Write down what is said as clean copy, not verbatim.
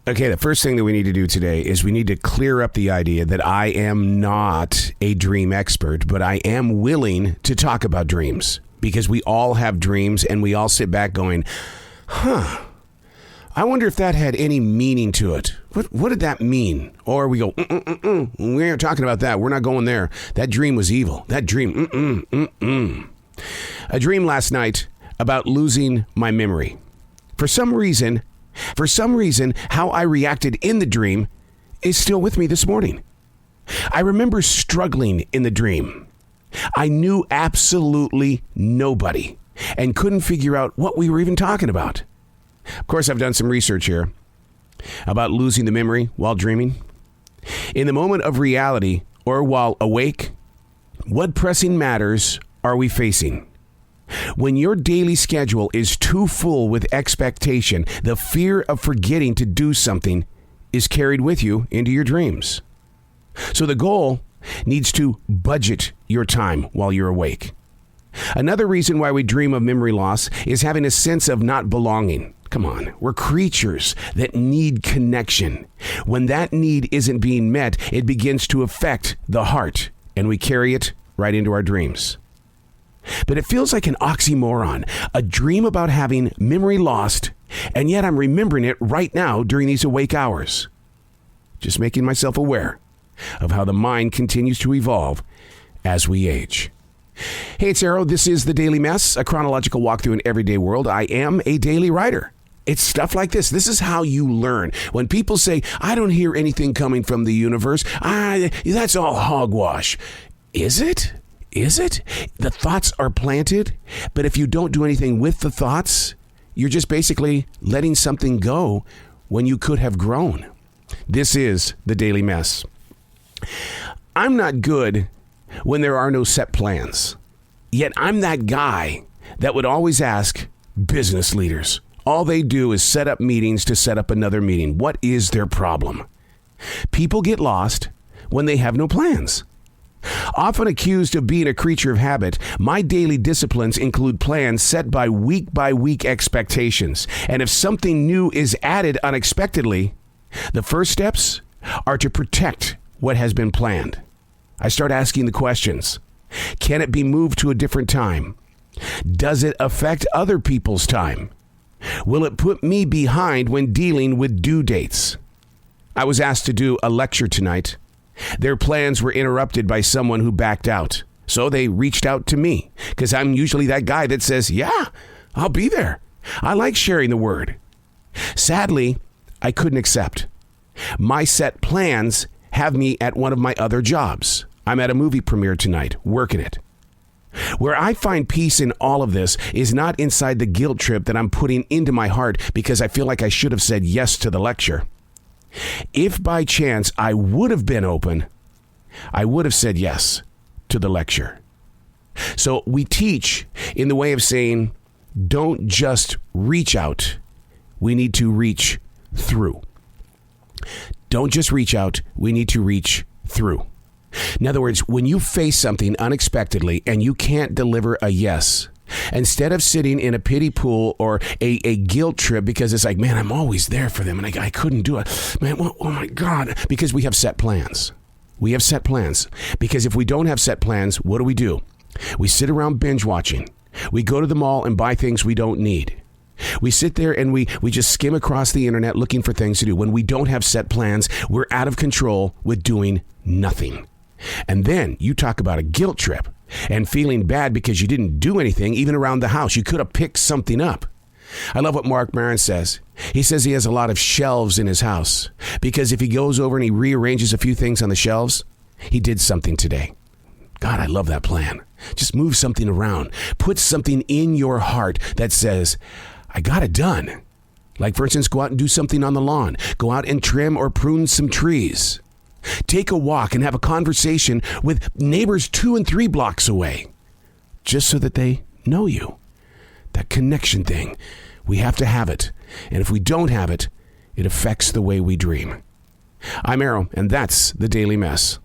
Okay, the first thing that we need to do today is we need to clear up the idea that I am not a dream expert, but I am willing to talk about dreams because we all have dreams and we all sit back going, I wonder if that had any meaning to it. What did that mean? Or we go, we aren't talking about that. We're not going there. That dream was evil. That dream, A dream last night about losing my memory. For some reason, how I reacted in the dream is still with me this morning. I remember struggling in the dream. I knew absolutely nobody and couldn't figure out what we were even talking about. Of course, I've done some research here about losing the memory while dreaming. In the moment of reality or while awake, what pressing matters are we facing? When your daily schedule is too full with expectation, the fear of forgetting to do something is carried with you into your dreams. So the goal needs to budget your time while you're awake. Another reason why we dream of memory loss is having a sense of not belonging. Come on, we're creatures that need connection. When that need isn't being met, it begins to affect the heart, and we carry it right into our dreams. But it feels like an oxymoron, a dream about having memory lost, and yet I'm remembering it right now during these awake hours. Just making myself aware of how the mind continues to evolve as we age. Hey, it's Arrow. This is The Daily Mess, a chronological walk through an everyday world. I am a daily writer. It's stuff like this. This is how you learn. When people say, I don't hear anything coming from the universe, that's all hogwash. Is it? Is it? The thoughts are planted, but if you don't do anything with the thoughts, you're just basically letting something go when you could have grown. This is The Daily Mess. I'm not good when there are no set plans, yet I'm that guy that would always ask business leaders. All they do is set up meetings to set up another meeting. What is their problem? People get lost when they have no plans. Often accused of being a creature of habit, my daily disciplines include plans set by week expectations. And if something new is added unexpectedly, the first steps are to protect what has been planned. I start asking the questions. Can it be moved to a different time? Does it affect other people's time? Will it put me behind when dealing with due dates? I was asked to do a lecture tonight. Their plans were interrupted by someone who backed out. So they reached out to me because I'm usually that guy that says, yeah, I'll be there. I like sharing the word. Sadly, I couldn't accept. My set plans have me at one of my other jobs. I'm at a movie premiere tonight, working it. Where I find peace in all of this is not inside the guilt trip that I'm putting into my heart because I feel like I should have said yes to the lecture. If by chance I would have been open, I would have said yes to the lecture. So we teach in the way of saying, don't just reach out. We need to reach through. Don't just reach out. We need to reach through. In other words, when you face something unexpectedly and you can't deliver a yes, instead of sitting in a pity pool or a guilt trip because it's like, man, I'm always there for them and I couldn't do it. Man, oh my God. Because we have set plans. We have set plans. Because if we don't have set plans, what do? We sit around binge watching. We go to the mall and buy things we don't need. We sit there and we just skim across the internet looking for things to do. When we don't have set plans, we're out of control with doing nothing. And then you talk about a guilt trip and feeling bad because you didn't do anything, even around the house. You could have picked something up. I love what Mark Maron says. He says he has a lot of shelves in his house because if he goes over and he rearranges a few things on the shelves, he did something today. God, I love that plan. Just move something around. Put something in your heart that says, I got it done. Like, for instance, go out and do something on the lawn. Go out and trim or prune some trees. Take a walk and have a conversation with neighbors 2 and 3 blocks away, just so that they know you. That connection thing, we have to have it. And if we don't have it, it affects the way we dream. I'm Arrow, and that's The Daily Mess.